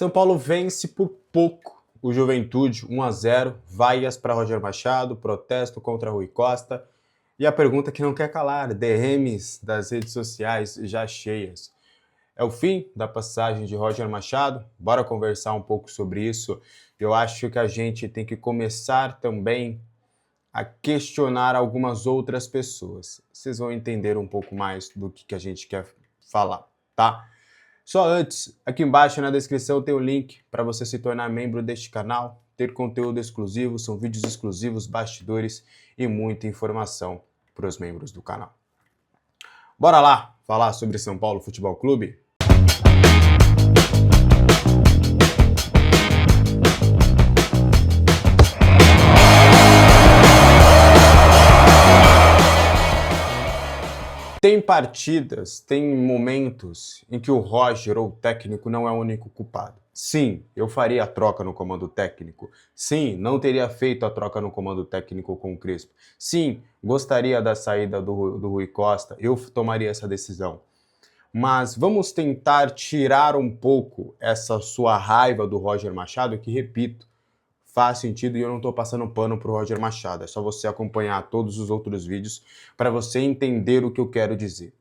São Paulo vence por pouco o Juventude, 1-0, vaias para Roger Machado, protesto contra Rui Costa. E a pergunta que não quer calar, DMs das redes sociais já cheias. É o fim da passagem de Roger Machado? Bora conversar um pouco sobre isso. Eu acho que a gente tem que começar também a questionar algumas outras pessoas. Vocês vão entender um pouco mais do que a gente quer falar, tá? Só antes, aqui embaixo na descrição tem o link para você se tornar membro deste canal, ter conteúdo exclusivo, são vídeos exclusivos, bastidores e muita informação para os membros do canal. Bora lá falar sobre São Paulo Futebol Clube? Tem partidas, tem momentos em que o Roger ou o técnico não é o único culpado. Sim, eu faria a troca no comando técnico. Sim, não teria feito a troca no comando técnico com o Crespo. Sim, gostaria da saída do Rui Costa. Eu tomaria essa decisão. Mas vamos tentar tirar um pouco essa sua raiva do Roger Machado, que, repito, faz sentido e eu não estou passando pano para o Roger Machado. É só você acompanhar todos os outros vídeos para você entender o que eu quero dizer.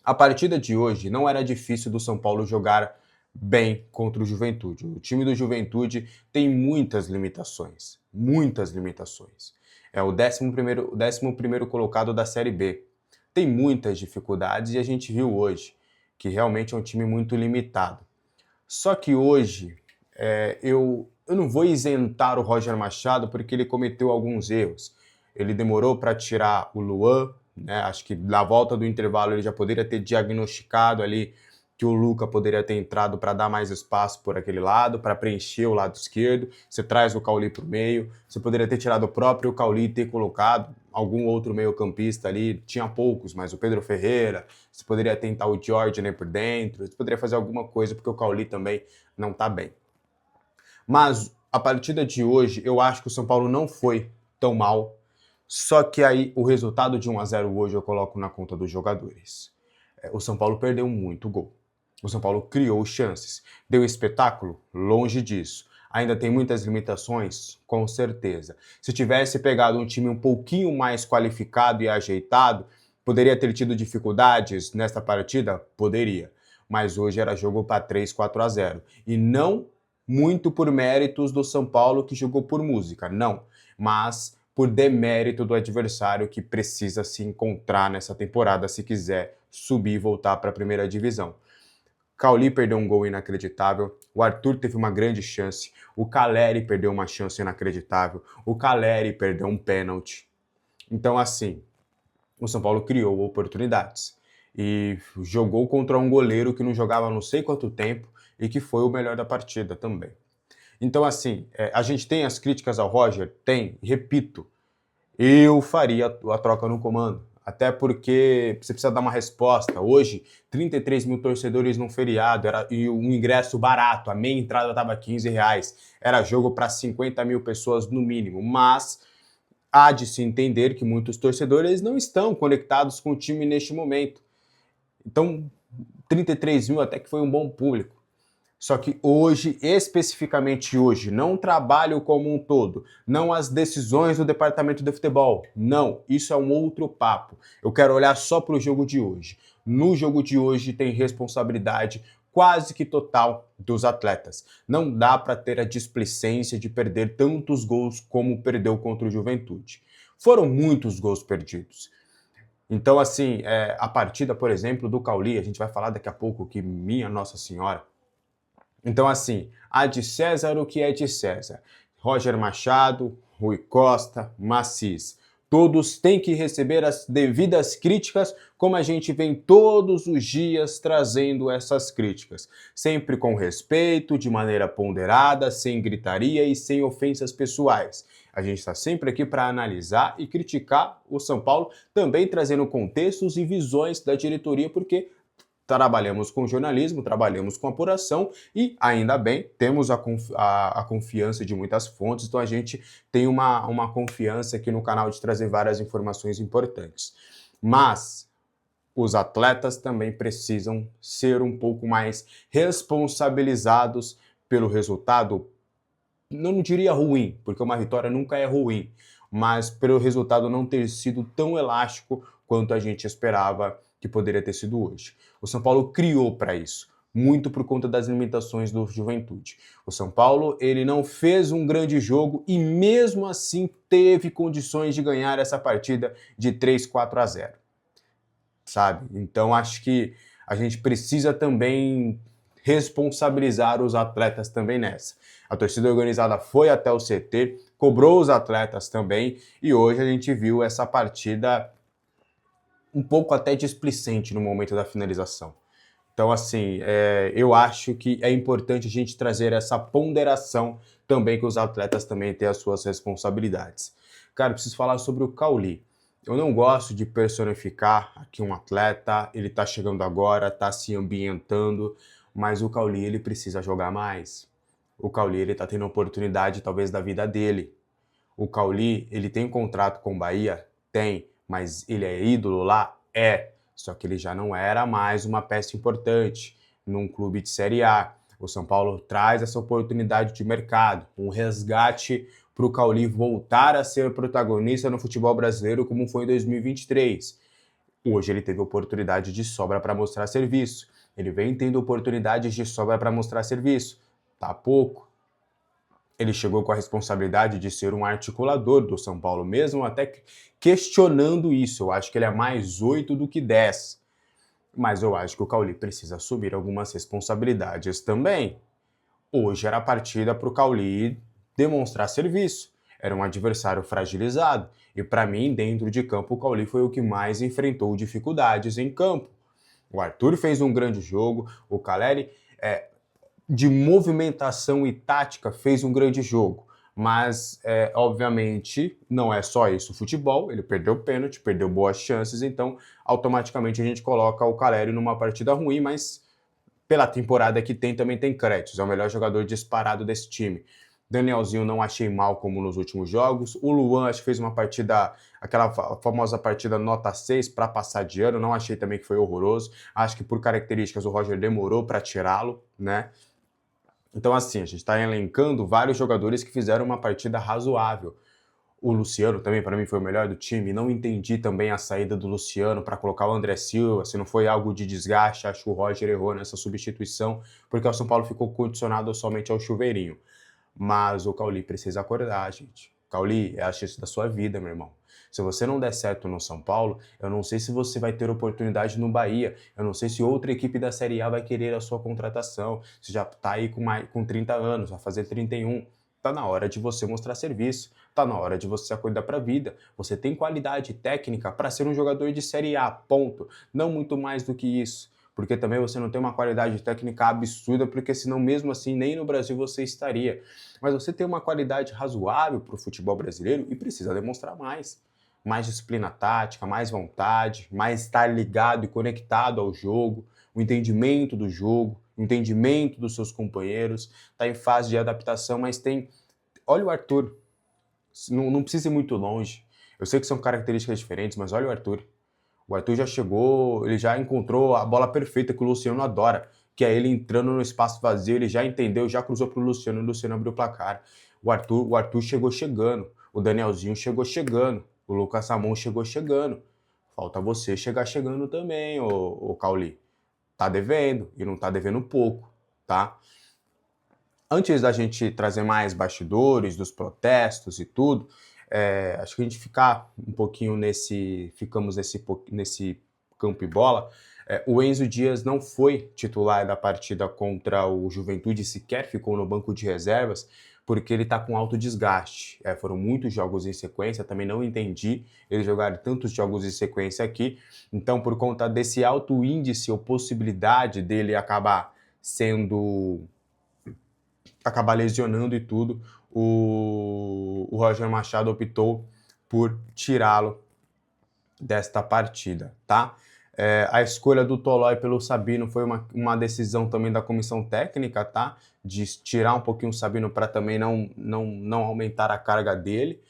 A partida de hoje não era difícil do São Paulo jogar bem contra o Juventude. O time do Juventude tem muitas limitações. Muitas limitações. É o 11º colocado da Série B. Tem muitas dificuldades e a gente viu hoje que realmente é um time muito limitado. Só que hoje eu não vou isentar o Roger Machado porque ele cometeu alguns erros. Ele demorou para tirar o Luan, né? Acho que na volta do intervalo ele já poderia ter diagnosticado ali que o Luca poderia ter entrado para dar mais espaço por aquele lado, para preencher o lado esquerdo. Você traz o Cauli para o meio, você poderia ter tirado o próprio Cauli e ter colocado algum outro meio-campista ali. Tinha poucos, mas o Pedro Ferreira, você poderia tentar o Jorge por dentro, você poderia fazer alguma coisa porque o Cauli também não está bem. Mas a partida de hoje, eu acho que o São Paulo não foi tão mal, só que aí o resultado de 1-0 hoje eu coloco na conta dos jogadores. O São Paulo perdeu muito gol. O São Paulo criou chances. Deu espetáculo? Longe disso. Ainda tem muitas limitações? Com certeza. Se tivesse pegado um time um pouquinho mais qualificado e ajeitado, poderia ter tido dificuldades nesta partida? Poderia. Mas hoje era jogo para 3-4-0. E não muito por méritos do São Paulo que jogou por música, não. Mas por demérito do adversário que precisa se encontrar nessa temporada se quiser subir e voltar para a primeira divisão. Cauli perdeu um gol inacreditável, o Arthur teve uma grande chance, o Caleri perdeu uma chance inacreditável, o Caleri perdeu um pênalti. Então, assim, o São Paulo criou oportunidades e jogou contra um goleiro que não jogava há não sei quanto tempo e que foi o melhor da partida também. Então, assim, a gente tem as críticas ao Roger? Tem, repito, eu faria a troca no comando. Até porque você precisa dar uma resposta. Hoje, 33 mil torcedores num feriado e um ingresso barato. A meia entrada estava R$15. Era jogo para 50 mil pessoas no mínimo. Mas há de se entender que muitos torcedores não estão conectados com o time neste momento. Então, 33 mil até que foi um bom público. Só que hoje, especificamente hoje, não o trabalho como um todo, não as decisões do departamento de futebol, não, isso é um outro papo. Eu quero olhar só para o jogo de hoje. No jogo de hoje tem responsabilidade quase que total dos atletas. Não dá para ter a displicência de perder tantos gols como perdeu contra o Juventude. Foram muitos gols perdidos. Então, assim, a partida, por exemplo, do Cauli, a gente vai falar daqui a pouco que minha Nossa Senhora. Então, assim, há de César o que é de César. Roger Machado, Rui Costa, Macis. Todos têm que receber as devidas críticas, como a gente vem todos os dias trazendo essas críticas. Sempre com respeito, de maneira ponderada, sem gritaria e sem ofensas pessoais. A gente está sempre aqui para analisar e criticar o São Paulo, também trazendo contextos e visões da diretoria, porque trabalhamos com jornalismo, trabalhamos com apuração e, ainda bem, temos a confiança de muitas fontes, então a gente tem uma confiança aqui no canal de trazer várias informações importantes. Mas os atletas também precisam ser um pouco mais responsabilizados pelo resultado, não diria ruim, porque uma vitória nunca é ruim, mas pelo resultado não ter sido tão elástico quanto a gente esperava que poderia ter sido hoje. O São Paulo criou para isso, muito por conta das limitações do Juventude. O São Paulo, ele não fez um grande jogo e mesmo assim teve condições de ganhar essa partida de 3-4-0, sabe? Então acho que a gente precisa também responsabilizar os atletas também nessa. A torcida organizada foi até o CT, cobrou os atletas também, e hoje a gente viu essa partida um pouco até displicente no momento da finalização. Então, assim, eu acho que é importante a gente trazer essa ponderação também, que os atletas também têm as suas responsabilidades. Cara, eu preciso falar sobre o Cauli. Eu não gosto de personificar aqui um atleta, ele tá chegando agora, tá se ambientando, mas o Cauli, ele precisa jogar mais. O Cauli, ele tá tendo oportunidade, talvez, da vida dele. O Cauli, ele tem um contrato com o Bahia? Tem, mas ele é ídolo lá? É. Só que ele já não era mais uma peça importante num clube de Série A. O São Paulo traz essa oportunidade de mercado, um resgate para o Cauli voltar a ser protagonista no futebol brasileiro como foi em 2023. Hoje ele teve oportunidade de sobra para mostrar serviço. Ele vem tendo oportunidades de sobra para mostrar serviço. Tá pouco. Ele chegou com a responsabilidade de ser um articulador do São Paulo, mesmo até questionando isso. Eu acho que ele é mais 8 do que 10. Mas eu acho que o Cauli precisa assumir algumas responsabilidades também. Hoje era a partida para o Cauli demonstrar serviço. Era um adversário fragilizado. E para mim, dentro de campo, o Cauli foi o que mais enfrentou dificuldades em campo. O Arthur fez um grande jogo, o Caleri de movimentação e tática fez um grande jogo. Mas, obviamente, não é só isso o futebol. Ele perdeu pênalti, perdeu boas chances, então automaticamente a gente coloca o Caleri numa partida ruim, mas pela temporada que tem, também tem créditos. É o melhor jogador disparado desse time. Danielzinho não achei mal como nos últimos jogos. O Luan acho que fez uma partida, aquela famosa partida nota 6 para passar de ano. Não achei também que foi horroroso. Acho que por características o Roger demorou para tirá-lo, né? Então, assim, a gente está elencando vários jogadores que fizeram uma partida razoável. O Luciano também, para mim, foi o melhor do time. Não entendi também a saída do Luciano para colocar o André Silva. Se não foi algo de desgaste, acho que o Roger errou nessa substituição, porque o São Paulo ficou condicionado somente ao chuveirinho. Mas o Cauli precisa acordar, gente. Cauli, é a chance da sua vida, meu irmão. Se você não der certo no São Paulo, eu não sei se você vai ter oportunidade no Bahia. Eu não sei se outra equipe da Série A vai querer a sua contratação. Você já tá aí com 30 anos, vai fazer 31. Tá na hora de você mostrar serviço. Tá na hora de você acordar para a vida. Você tem qualidade técnica para ser um jogador de Série A, ponto. Não muito mais do que isso. Porque também você não tem uma qualidade técnica absurda, porque senão mesmo assim nem no Brasil você estaria. Mas você tem uma qualidade razoável para o futebol brasileiro e precisa demonstrar mais. Mais disciplina tática, mais vontade, mais estar ligado e conectado ao jogo, o entendimento do jogo, o entendimento dos seus companheiros, está em fase de adaptação, mas tem... Olha o Arthur, não precisa ir muito longe. Eu sei que são características diferentes, mas olha o Arthur. O Arthur já chegou, ele já encontrou a bola perfeita que o Luciano adora, que é ele entrando no espaço vazio, ele já entendeu, já cruzou para o Luciano abriu o placar. O Arthur chegou chegando, o Danielzinho chegou chegando, o Lucas Ramon chegou chegando. Falta você chegar chegando também, ô Cauli. Tá devendo, e não tá devendo pouco, tá? Antes da gente trazer mais bastidores dos protestos e tudo, acho que a gente ficamos nesse campo e bola. O Enzo Dias não foi titular da partida contra o Juventude, sequer ficou no banco de reservas, porque ele está com alto desgaste. Foram muitos jogos em sequência, também não entendi ele jogar tantos jogos em sequência aqui. Então, por conta desse alto índice ou possibilidade dele acabar lesionando e tudo, o Roger Machado optou por tirá-lo desta partida, tá? A escolha do Tolói pelo Sabino foi uma decisão também da comissão técnica, tá? De tirar um pouquinho o Sabino para também não aumentar a carga dele.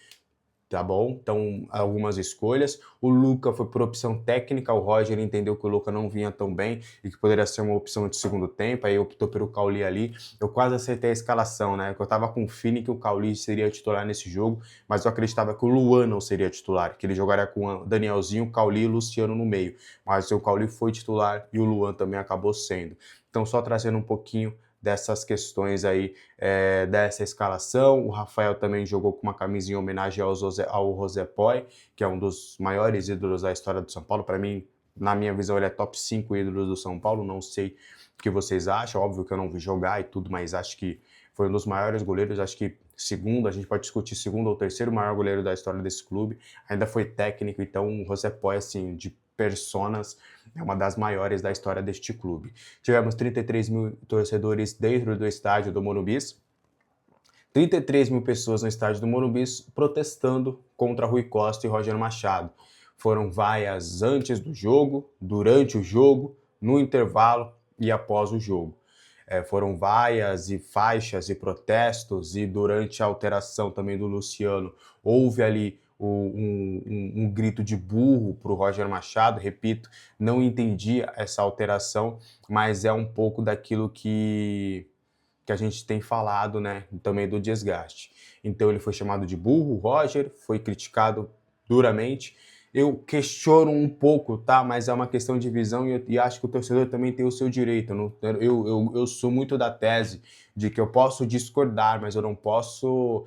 tá bom? Então, algumas escolhas. O Luca foi por opção técnica, o Roger entendeu que o Luca não vinha tão bem e que poderia ser uma opção de segundo tempo, aí optou pelo Cauli ali. Eu quase acertei a escalação, né? Eu tava com o feeling que o Cauli seria titular nesse jogo, mas eu acreditava que o Luan não seria titular, que ele jogaria com o Danielzinho, o Cauli e o Luciano no meio. Mas o Cauli foi titular e o Luan também acabou sendo. Então, só trazendo um pouquinho dessas questões aí, dessa escalação. O Rafael também jogou com uma camisa em homenagem ao José Poi, que é um dos maiores ídolos da história do São Paulo. Para mim, na minha visão, ele é top 5 ídolos do São Paulo. Não sei o que vocês acham, óbvio que eu não vi jogar e tudo, mas acho que foi um dos maiores goleiros, acho que segundo, a gente pode discutir segundo ou terceiro maior goleiro da história desse clube, ainda foi técnico, então o José Poi, assim, de personas, é uma das maiores da história deste clube. Tivemos 33 mil torcedores dentro do estádio do Morumbi, 33 mil pessoas no estádio do Morumbi protestando contra Rui Costa e Roger Machado. Foram vaias antes do jogo, durante o jogo, no intervalo e após o jogo. Foram vaias e faixas e protestos, e durante a alteração também do Luciano, houve ali um grito de burro para o Roger Machado. Repito, não entendia essa alteração, mas é um pouco daquilo que a gente tem falado, né, também do desgaste. Então ele foi chamado de burro, o Roger, foi criticado duramente. Eu questiono um pouco, tá? Mas é uma questão de visão e acho que o torcedor também tem o seu direito. Eu sou muito da tese de que eu posso discordar, mas eu não posso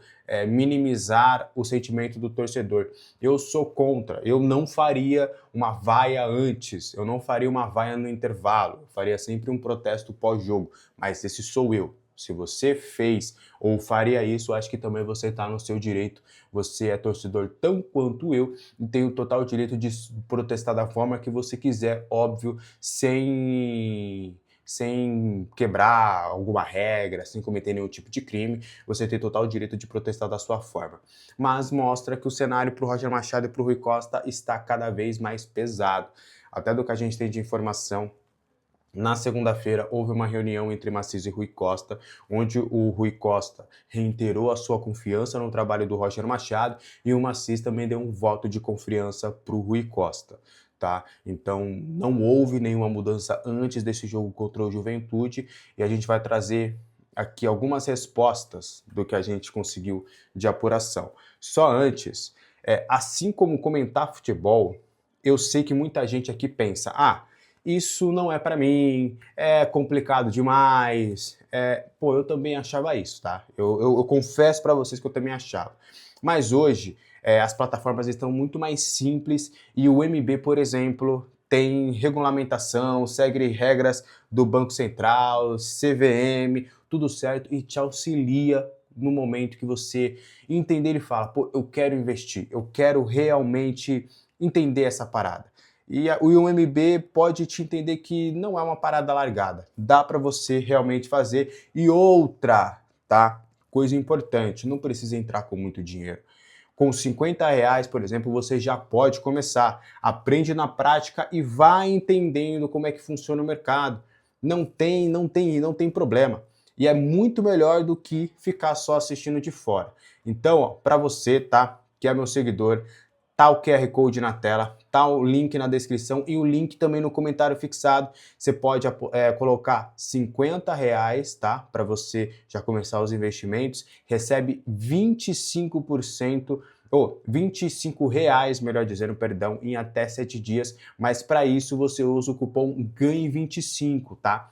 minimizar o sentimento do torcedor. Eu sou contra. Eu não faria uma vaia antes, eu não faria uma vaia no intervalo. Eu faria sempre um protesto pós-jogo, mas esse sou eu. Se você fez ou faria isso, acho que também você está no seu direito. Você é torcedor tão quanto eu e tem o total direito de protestar da forma que você quiser, óbvio, sem quebrar alguma regra, sem cometer nenhum tipo de crime. Você tem total direito de protestar da sua forma. Mas mostra que o cenário para o Roger Machado e para o Rui Costa está cada vez mais pesado. Até do que a gente tem de informação, na segunda-feira, houve uma reunião entre Maciço e Rui Costa, onde o Rui Costa reiterou a sua confiança no trabalho do Roger Machado e o Maciço também deu um voto de confiança para o Rui Costa. Tá? Então, não houve nenhuma mudança antes desse jogo contra o Juventude e a gente vai trazer aqui algumas respostas do que a gente conseguiu de apuração. Só antes, assim como comentar futebol, eu sei que muita gente aqui pensa, isso não é para mim, é complicado demais. Eu também achava isso, tá? Eu confesso para vocês que eu também achava. Mas hoje, as plataformas estão muito mais simples e o MB, por exemplo, tem regulamentação, segue regras do Banco Central, CVM, tudo certo, e te auxilia no momento que você entender e fala, eu quero investir, eu quero realmente entender essa parada. E o UMB pode te entender que não é uma parada largada. Dá para você realmente fazer. E outra, tá? Coisa importante, não precisa entrar com muito dinheiro. Com R$ 50, por exemplo, você já pode começar. Aprende na prática e vai entendendo como é que funciona o mercado. Não tem problema. E é muito melhor do que ficar só assistindo de fora. Então, para você, tá? Que é meu seguidor, tá o QR Code na tela, tá o link na descrição e o link também no comentário fixado. Você pode colocar R$ 50, tá? Para você já começar os investimentos. Recebe 25%, ou R$ 25, melhor dizendo, perdão, em até 7 dias. Mas para isso você usa o cupom GANHE25, tá?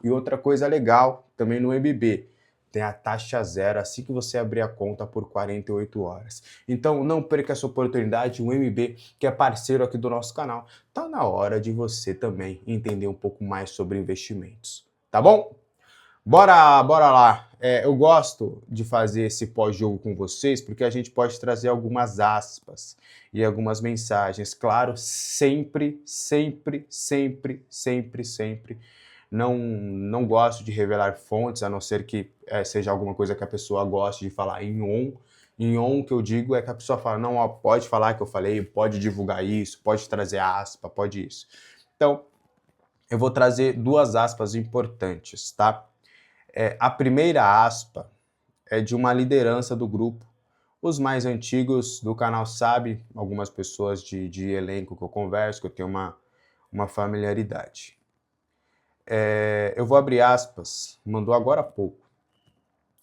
E outra coisa legal também no MB. Tem a taxa zero assim que você abrir a conta por 48 horas. Então não perca essa oportunidade, o MB, que é parceiro aqui do nosso canal, tá na hora de você também entender um pouco mais sobre investimentos. Tá bom? Bora lá. Eu gosto de fazer esse pós-jogo com vocês porque a gente pode trazer algumas aspas e algumas mensagens. Claro, sempre, sempre, sempre, sempre, sempre. Não gosto de revelar fontes, a não ser que seja alguma coisa que a pessoa goste de falar em on. Em on, que eu digo é que a pessoa fala, não, pode falar que eu falei, pode divulgar isso, pode trazer aspa, pode isso. Então, eu vou trazer duas aspas importantes, tá? A primeira aspa é de uma liderança do grupo, Os mais antigos do canal sabem, algumas pessoas de elenco que eu converso, que eu tenho uma familiaridade. Eu vou abrir aspas, mandou agora há pouco.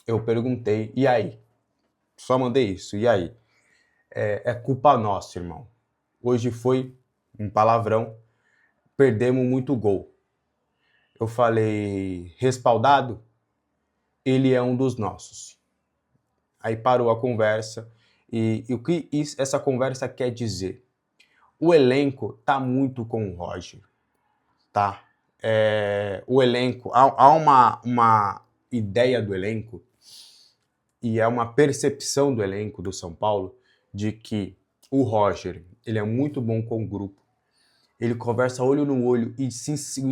Eu perguntei, e aí? Só mandei isso, e aí? É culpa nossa, irmão. Hoje foi um palavrão, perdemos muito gol. Eu falei, respaldado? Ele é um dos nossos. Aí parou a conversa, e o que essa conversa quer dizer? O elenco tá muito com o Roger, tá? O elenco, há uma ideia do elenco, e é uma percepção do elenco do São Paulo, de que o Roger, ele é muito bom com o grupo, ele conversa olho no olho e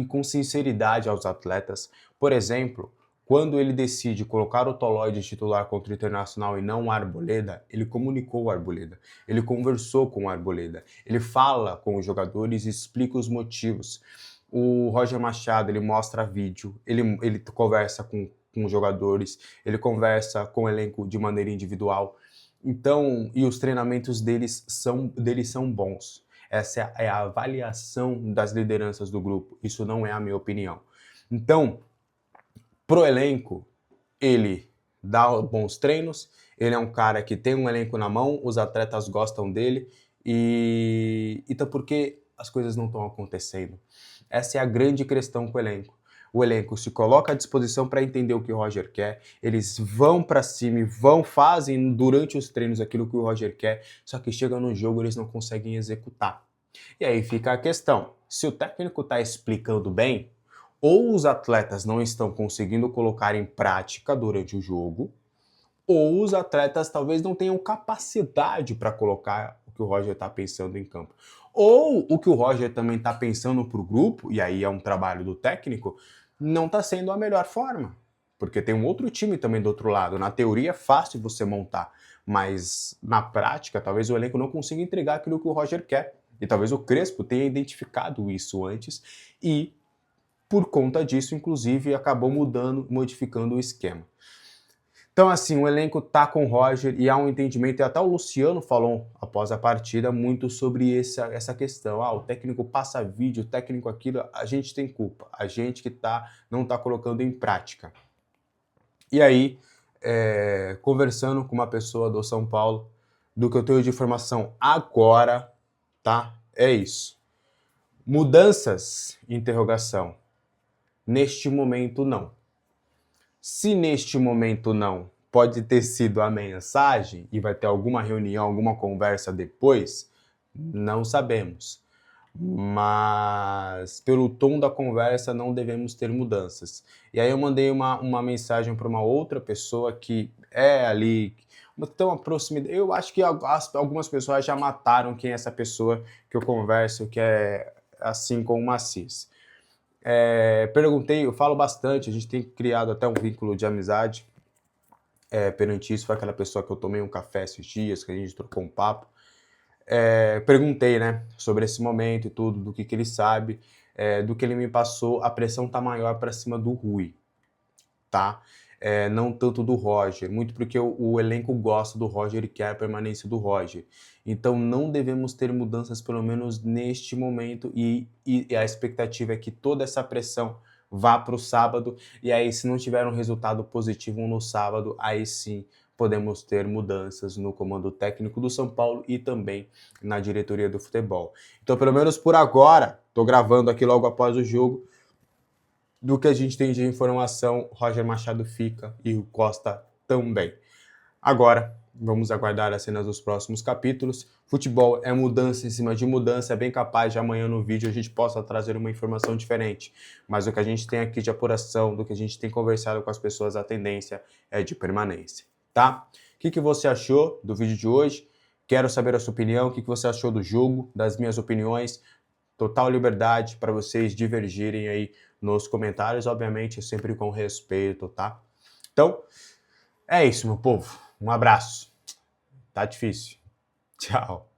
com sinceridade aos atletas. Por exemplo, quando ele decide colocar o Tolói de titular contra o Internacional e não o Arboleda, ele comunicou o Arboleda, ele conversou com o Arboleda, ele fala com os jogadores e explica os motivos. O Roger Machado, ele mostra vídeo, ele conversa com os jogadores, ele conversa com o elenco de maneira individual. Então, e os treinamentos deles são bons. Essa é a avaliação das lideranças do grupo. Isso não é a minha opinião. Então, pro elenco, ele dá bons treinos, ele é um cara que tem um elenco na mão, os atletas gostam dele, e então por que as coisas não estão acontecendo? Essa é a grande questão com o elenco. O elenco se coloca à disposição para entender o que o Roger quer, eles vão para cima e fazem durante os treinos aquilo que o Roger quer, só que chega no jogo eles não conseguem executar. E aí fica a questão, se o técnico está explicando bem, ou os atletas não estão conseguindo colocar em prática durante o jogo, ou os atletas talvez não tenham capacidade para colocar o que o Roger está pensando em campo. Ou o que o Roger também está pensando para o grupo, e aí é um trabalho do técnico, não está sendo a melhor forma. Porque tem um outro time também do outro lado. Na teoria é fácil você montar, mas na prática talvez o elenco não consiga entregar aquilo que o Roger quer. E talvez o Crespo tenha identificado isso antes e, por conta disso, inclusive, acabou modificando o esquema. Então, assim, o elenco tá com o Roger e há um entendimento, e até o Luciano falou após a partida muito sobre essa questão. O técnico passa vídeo, o técnico aquilo, a gente tem culpa, a gente que não tá colocando em prática. E aí, conversando com uma pessoa do São Paulo, do que eu tenho de informação agora, tá? É isso. Mudanças? Interrogação. Neste momento, não. Se neste momento não, pode ter sido a mensagem e vai ter alguma reunião, alguma conversa depois, não sabemos. Mas pelo tom da conversa não devemos ter mudanças. E aí eu mandei uma mensagem para uma outra pessoa que é ali, tão a proximidade. Eu acho que algumas pessoas já mataram quem é essa pessoa que eu converso, que é assim com o Macis. Perguntei, eu falo bastante, a gente tem criado até um vínculo de amizade. Perante isso, foi aquela pessoa que eu tomei um café esses dias, que a gente trocou um papo. Perguntei, né, sobre esse momento e tudo, do que ele sabe, do que ele me passou. A pressão tá maior para cima do Rui, tá? Não tanto do Roger, muito porque o elenco gosta do Roger e quer a permanência do Roger. Então não devemos ter mudanças, pelo menos neste momento, e a expectativa é que toda essa pressão vá para o sábado, e aí se não tiver um resultado positivo no sábado, aí sim podemos ter mudanças no comando técnico do São Paulo e também na diretoria do futebol. Então, pelo menos por agora, estou gravando aqui logo após o jogo, do que a gente tem de informação, Roger Machado fica e o Costa também. Agora, vamos aguardar as cenas dos próximos capítulos. Futebol é mudança em cima de mudança, é bem capaz de amanhã no vídeo a gente possa trazer uma informação diferente. Mas o que a gente tem aqui de apuração, do que a gente tem conversado com as pessoas, a tendência é de permanência, tá? O que você achou do vídeo de hoje? Quero saber a sua opinião, o que você achou do jogo, das minhas opiniões. Total liberdade para vocês divergirem aí nos comentários, obviamente sempre com respeito, tá? Então, é isso, meu povo. Um abraço. Tá difícil. Tchau.